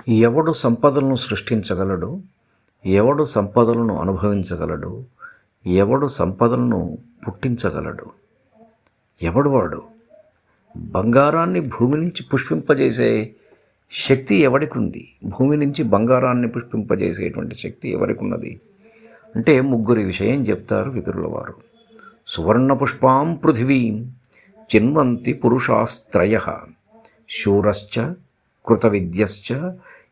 ఎవడు సంపదలను సృష్టించగలడు, ఎవడు సంపదలను అనుభవించగలడు, ఎవడు సంపదలను పుట్టించగలడు? ఎవడు వాడు? బంగారాన్ని భూమి నుంచి పుష్పింపజేసే శక్తి ఎవరికి ఉంది? భూమి నుంచి బంగారాన్ని పుష్పింపజేసేటువంటి శక్తి ఎవరికి ఉన్నది అంటే ముగ్గురి విషయం చెప్తారు విదురుల వారు. సువర్ణ పుష్పాం పృథివీం చిన్వంతి పురుషాస్త్రయ శూరశ్చ కృత విద్యశ్చ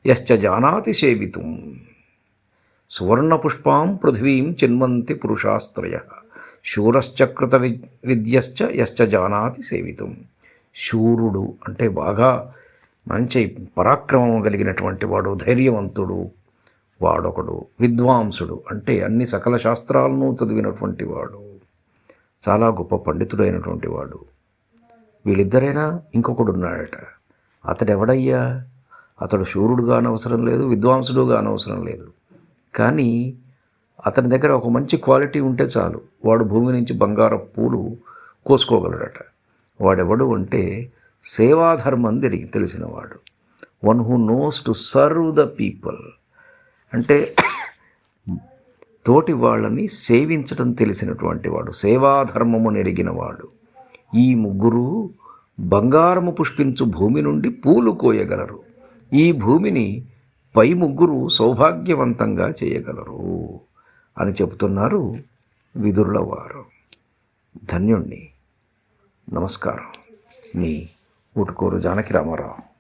యశ్చ జానాతి సేవితుం. సువర్ణపుష్పాం పృథివీం చిన్వంతి పురుషాస్త్రయ శూరశ్చ కృత విద్యశ్చ యశ్చ జానాతి సేవితుం. శూరుడు అంటే బాగా మంచి పరాక్రమం కలిగినటువంటి వాడు, ధైర్యవంతుడు వాడొకడు. విద్వాంసుడు అంటే అన్ని సకల శాస్త్రాలను చదివినటువంటి వాడు, చాలా గొప్ప పండితుడైనటువంటి వాడు. వీళ్ళిద్దరైనా ఇంకొకడు ఉన్నాడట. అతడెవడయ్యా? అతడు శూరుడుగా అనవసరం లేదు, విద్వాంసుడుగా అనవసరం లేదు. కానీ అతని దగ్గర ఒక మంచి క్వాలిటీ ఉంటే చాలు, వాడు భూమి నుంచి బంగారపు పూలు కోసుకోగలడట. వాడెవడు అంటే సేవాధర్మం తెలిసినవాడు. One who knows to serve the people అంటే తోటి వాళ్ళని సేవించడం తెలిసినటువంటి వాడు, సేవాధర్మము నెరిగినవాడు. ఈ ముగ్గురు బంగారము పుష్పించు భూమి నుండి పూలు కోయగలరు. ఈ భూమిని పై ముగ్గురు సౌభాగ్యవంతంగా చేయగలరు అని చెబుతున్నారు విదురుల వారు. ధన్యుణ్ణి. నమస్కారం. మీ ఊటుకూరు జానకి రామారావు.